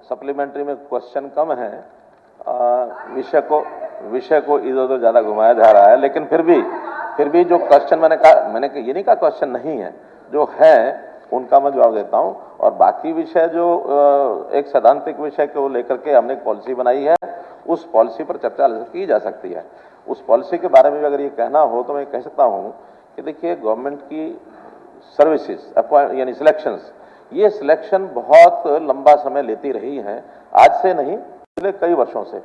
Supplementary में question कम है, विषय को इधर उधर ज्यादा घुमाया जा रहा है, लेकिन फिर भी जो क्वेश्चन मैंने ये नहीं कहा क्वेश्चन नहीं है, जो है उनका मैं जवाब देता हूं। और बाकी विषय जो एक सैद्धांतिक विषय को लेकर के हमने एक पॉलिसी बनाई है, उस पॉलिसी पर चर्चा की जा सकती है। उस पॉलिसी के बारे में भी अगर ये कहना हो तो मैं कह सकता हूं कि देखिए, गवर्नमेंट की सर्विसेज यानी सिलेक्शंस, ये सिलेक्शन बहुत लंबा समय लेती रही है, आज से नहीं पिछले कई वर्षों से।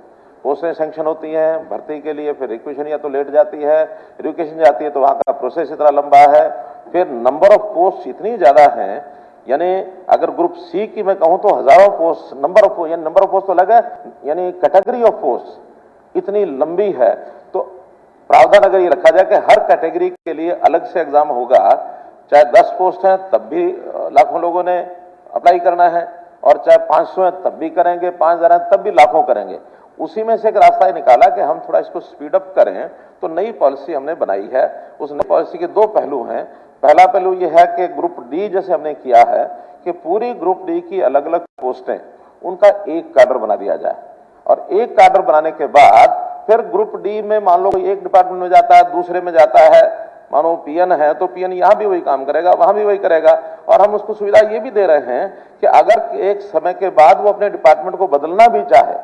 पोस्टें सैंक्शन होती हैं भर्ती के लिए, फिर रिक्वेशन या तो लेट जाती है, रिक्वेशन जाती है तो वहां का प्रोसेस इतना लंबा है, फिर नंबर ऑफ पोस्ट इतनी ज्यादा है, यानी अगर ग्रुप सी की मैं कहूं तो हजारों पोस्ट, नंबर ऑफ पोस्ट तो अलग है, यानी कैटेगरी ऑफ पोस्ट इतनी लंबी है। तो प्रावधान अगर ये रखा जाए कि हर कैटेगरी के लिए अलग से एग्जाम होगा, चाहे 10 पोस्ट है तब भी लाखों लोगों ने अप्लाई करना है, और चाहे 500 है तब भी करेंगे, 5000 है तब भी लाखों करेंगे। उसी में से एक रास्ता ये निकाला कि हम थोड़ा इसको स्पीड अप करें, तो नई पॉलिसी हमने बनाई है। उस नई पॉलिसी के 2 पहलू हैं। पहला पहलू यह है कि ग्रुप डी जैसे हमने किया है कि पूरी ग्रुप डी की अलग अलग पोस्टें, उनका एक कैडर बना दिया जाए, और एक कैडर बनाने के बाद फिर ग्रुप डी में मान लो एक डिपार्टमेंट में जाता है, दूसरे में जाता है, मानो पीएन है तो पीएन यहां भी वही काम करेगा, वहां भी वही करेगा। और हम उसको सुविधा ये भी दे रहे हैं कि अगर एक समय के बाद वो अपने डिपार्टमेंट को बदलना भी चाहे,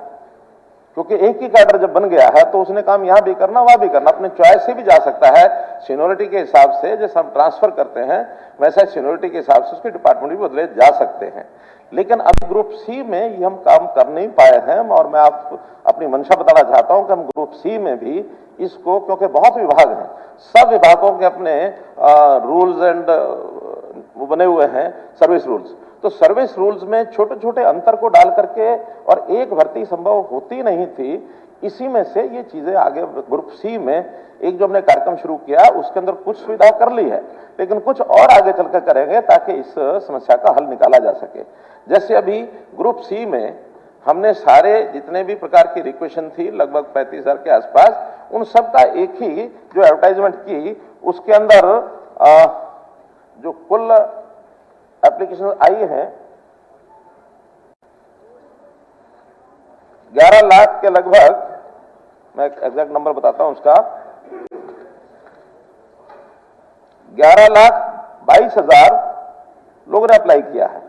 क्योंकि एक ही कैडर जब बन गया है तो उसने काम यहां भी करना वहां भी करना, अपने चॉइस से भी जा सकता है। सीनियोरिटी के हिसाब से जैसे हम ट्रांसफर करते हैं वैसे सीनियोरिटी के हिसाब से उसके डिपार्टमेंट भी बदले जा सकते हैं। लेकिन अभी ग्रुप सी में ये हम काम कर नहीं पाए हैं, और मैं आप अपनी मंशा बताना चाहता हूं कि हम ग्रुप सी में भी इसको, क्योंकि बहुत विभाग हैं, सब विभागों के अपने रूल्स एंड वो बने हुए हैं, सर्विस रूल्स, तो सर्विस रूल्स में छोटे छोटे अंतर को डाल करके, और एक भर्ती संभव होती नहीं थी, इसी में से ये चीजें आगे ग्रुप सी में एक जो हमने कार्यक्रम शुरू किया उसके अंदर कुछ सुविधा कर ली है, लेकिन कुछ और आगे चलकर करेंगे ताकि इस समस्या का हल निकाला जा सके। जैसे अभी ग्रुप सी में हमने सारे जितने भी प्रकार की रिक्वेशन थी लगभग 35,000 के आसपास, उन सब का एक ही जो एडवर्टाइजमेंट की उसके अंदर जो कुल एप्लीकेशन आई है 11 लाख के लगभग, मैं एग्जैक्ट नंबर बताता हूं उसका, 11,22,000 लोगों ने अप्लाई किया है,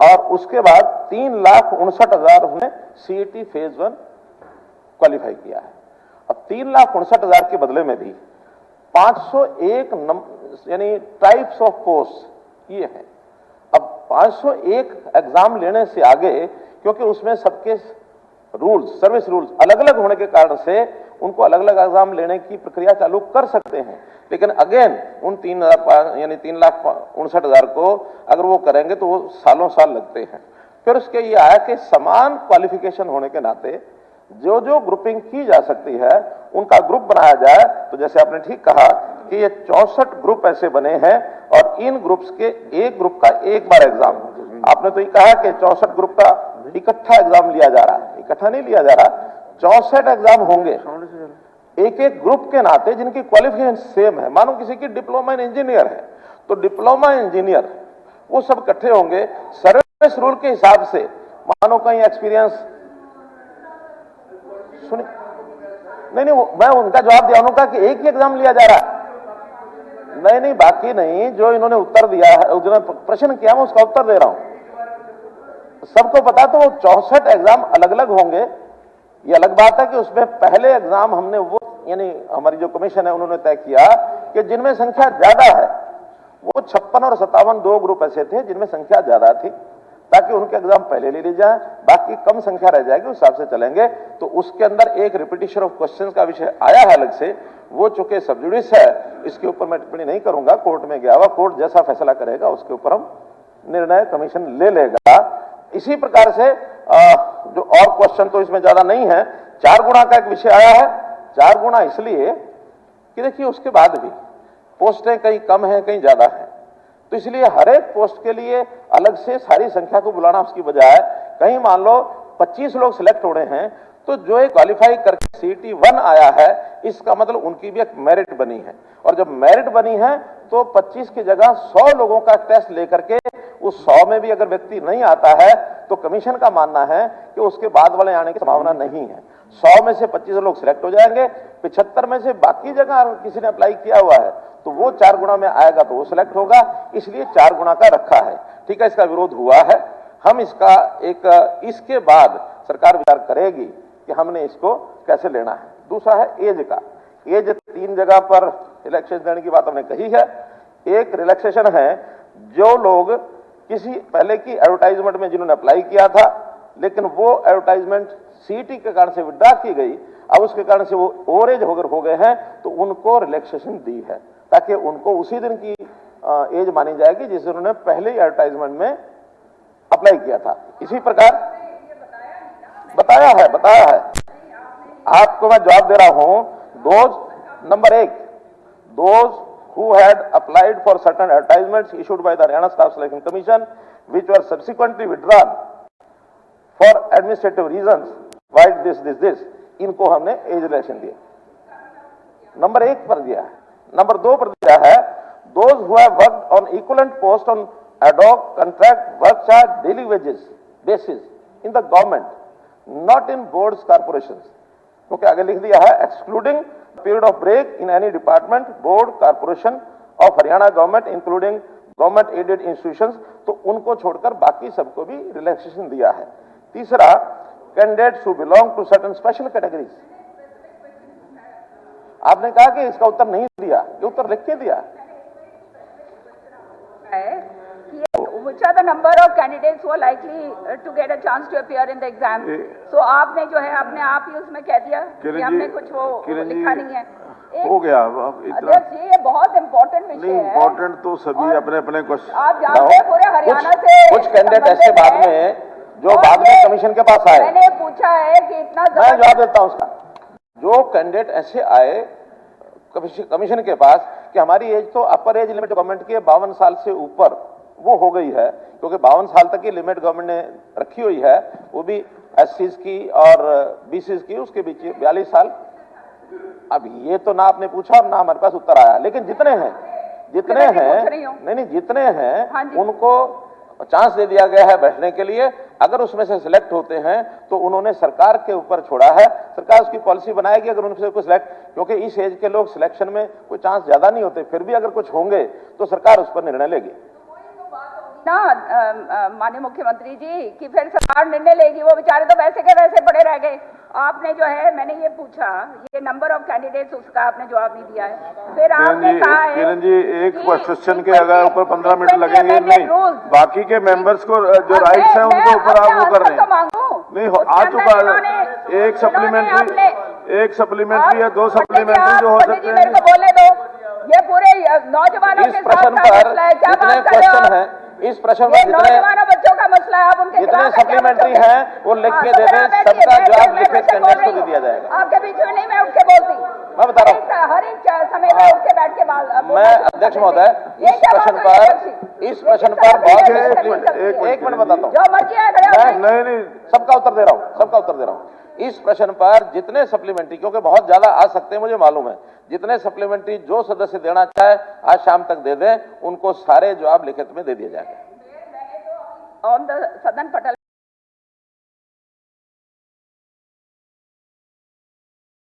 और उसके बाद 3,59,000 ने सीईटी फेज 1 क्वालिफाई किया है। अब 3,59,000 के बदले में भी 501 यानी टाइप्स ऑफ पोस्ट ये है। अब 501 एग्जाम लेने से आगे, क्योंकि उसमें सबके रूल्स, सर्विस रूल्स अलग अलग होने के कारण से उनको अलग अलग एग्जाम लेने की प्रक्रिया चालू कर सकते हैं, लेकिन अगेन उन 3,59,000 को अगर वो करेंगे तो वो सालों साल लगते हैं। फिर उसके ये आया कि समान क्वालिफिकेशन होने के नाते जो जो ग्रुपिंग की जा सकती है उनका ग्रुप बनाया जाए। तो जैसे आपने ठीक कहा कि ये 64 ग्रुप ऐसे बने हैं, और इन ग्रुप्स के एक ग्रुप का एक बार एग्जाम, आपने तो ये कहा कि 64 ग्रुप का इकट्ठा एग्जाम लिया जा रहा है, इकट्ठा नहीं लिया जा रहा, 64 एग्जाम होंगे एक एक ग्रुप के नाते जिनकी क्वालिफिकेशन सेम है। मानो किसी की डिप्लोमा इन इंजीनियर है तो डिप्लोमा इंजीनियर वो सब इकट्ठे होंगे सर्विस रूल के हिसाब से। मानो कहीं एक्सपीरियंस सुनिए, नहीं मैं उनका जवाब दिया, उन्होंने कहा कि एक ही एग्जाम लिया जा रहा है। नहीं बाकी नहीं, जो इन्होंने उत्तर दिया है, उन्होंने प्रश्न किया मैं उसका उत्तर दे रहा हूं। सबको पता तो 64 एग्जाम अलग अलग होंगे। ये अलग बात है कि उसमें पहले एग्जाम हमने वो, यानी हमारी जो कमीशन है उन्होंने तय किया कि जिनमें संख्या ज्यादा है, वो 56 और 57 दो ग्रुप ऐसे थे जिनमें संख्या ज्यादा थी, ताकि उनके एग्जाम पहले ले ली जाए, बाकी कम संख्या रह जाएगी उस हिसाब से चलेंगे। तो उसके अंदर एक रिपीटिशन ऑफ क्वेश्चन का विषय आया है अलग से, वो चूंकि सबजुडिस है, इसके ऊपर मैं टिप्पणी नहीं करूंगा, कोर्ट में गया हुआ, कोर्ट जैसा फैसला करेगा उसके ऊपर हम निर्णय कमीशन ले लेगा। इसी प्रकार से जो और क्वेश्चन तो इसमें ज्यादा नहीं है, 4 गुणा का एक विषय आया है। 4 गुणा इसलिए कि देखिए उसके बाद भी पोस्टें कहीं कम है कहीं ज्यादा है, तो इसलिए हर एक पोस्ट के लिए अलग से सारी संख्या को बुलाना उसकी बजाय, कहीं मान लो 25 लोग सिलेक्ट हो रहे हैं तो जो एक क्वालिफाई करके सीटी 1 आया है, इसका मतलब उनकी भी एक मेरिट बनी है, और जब मेरिट बनी है तो 25 की जगह 100 लोगों का टेस्ट लेकर के उस 100 में भी अगर व्यक्ति नहीं आता है तो कमीशन का मानना है कि उसके बाद वाले आने की संभावना नहीं है। 100 में से 25 लोग सिलेक्ट हो जाएंगे, 75 में से बाकी जगह किसी ने अप्लाई किया हुआ है तो वो 4 गुना में आएगा तो वो सिलेक्ट होगा, इसलिए 4 गुना का रखा है। ठीक है, इसका विरोध हुआ है, हम इसका इसके बाद सरकार विचार करेगी कि हमने इसको कैसे लेना है। दूसरा है एज का। एज 3 जगह पर रिलैक्सेशन देने की बात हमने कही है। एक रिलैक्सेशन है जो लोग किसी पहले की एडवर्टाइजमेंट में जिन्होंने अप्लाई किया था लेकिन वो एडवर्टाइजमेंट सीटी के कारण से विड्रॉ की गई, अब उसके कारण से वो ओवरेज हो गए हैं तो उनको रिलैक्सेशन दी है ताकि उनको उसी दिन की एज मानी जाएगी जिस उन्होंने पहले ही एडवर्टाइजमेंट में अप्लाई किया था। इसी प्रकार बताया है आपको मैं जवाब दे रहा हूं। Those number 1, those who had applied for certain advertisements issued by the Haryana Staff Selection Commission which were subsequently withdrawn for administrative reasons, why this इनको हमने एज रिलैक्सेशन दिया। नंबर 1 पर दिया है। नंबर 2 पर दिया है those who have worked on equivalent post on ad hoc contract work charge daily wages basis in the government, not in boards corporations, क्योंकि आगे लिख दिया है excluding period of break in any department, board, corporation of Haryana government including government aided institutions, तो उनको छोड़कर बाकी सबको भी रिलैक्सेशन दिया है। तीसरा, candidates who belong to certain special categories, आपने कहा कि इसका उत्तर नहीं दिया, ये उत्तर लिख के दिया है। Which are the number of candidates who are likely to get a chance to appear in the exam? So आपने जो है अपने आप ही उसमें कह दिया कि हमने कुछ वो लिखा नहीं है। हो गया। अब इतना ये बहुत इम्पोर्टेंट विषय है। इम्पोर्टेंट तो सभी अपने अपने क्वेश्चन आप जानते हैं पूरे हरियाणा से कुछ कैंडिडेट ऐसे बाद में जो बाद में कमीशन के पास आए, मैंने पूछा है कि इतना मैं जवाब देता हूं उसका। जो कैंडिडेट ऐसे आए कमीशन के पास कि हमारी एज तो अपर एज लिमिट गवर्नमेंट की 52 साल से ऊपर वो हो गई है, क्योंकि 52 साल तक की लिमिट गवर्नमेंट ने रखी हुई है, वो भी एससीज की और बीसीज की, उसके बीच 42 साल। अब ये तो ना आपने पूछा और ना हमारे पास उत्तर आया, लेकिन जितने हैं नहीं जितने हैं उनको चांस दे दिया गया है बैठने के लिए। अगर उसमें से सिलेक्ट होते हैं तो उन्होंने सरकार के ऊपर छोड़ा है, सरकार उसकी पॉलिसी बनाएगी अगर उनसे कोई सिलेक्ट, क्योंकि इस एज के लोग सिलेक्शन में कोई चांस ज्यादा नहीं होते, फिर भी अगर कुछ होंगे तो सरकार उस पर निर्णय लेगी ना। माननीय मुख्यमंत्री जी कि फिर सरकार निर्णय लेगी, वो बेचारे तो वैसे के वैसे पड़े रह गए। आपने जो है, मैंने ये पूछा, ये नंबर ऑफ कैंडिडेट्स, उसका आपने जवाब नहीं दिया है। फिर आपने कहा है किरण जी एक क्वेश्चन के अगर ऊपर 15 मिनट लगेंगे, नहीं बाकी के मेंबर्स को जो राइट्स हैं उनके ऊपर आप वो कर रहे हैं। नहीं आ चुका है, एक सप्लीमेंट्री या 2 सप्लीमेंट्री जो हो सकते हैं। मेरे को बोलने दो, ये पूरे नौजवानों इस प्रश्न पर जितने क्वेश्चन हैं, इस प्रश्न पर नौजवानों बच्चों का मसला है, आप उनके जितने सप्लीमेंट्री हैं वो लिख के दे दें, सबका जवाब लिखित कैंडिडेट को दे दिया जाएगा। आपके बीच में नहीं मैं उठ के बोलती, मैं बता रहा हूँ हर एक समय में उठ के बैठ के मैं अध्यक्ष महोदय इस प्रश्न पर बहुत एक मिनट बताता हूँ, जो मर्जी है नहीं सबका उत्तर दे रहा हूँ। इस प्रश्न पर जितने सप्लीमेंट्री, क्योंकि बहुत ज्यादा आ सकते हैं मुझे मालूम है, जितने सप्लीमेंट्री जो सदस्य देना चाहे आज शाम तक दे दें, उनको सारे जवाब लिखित में दे दिया जाएगा। ऑन द सदन पटल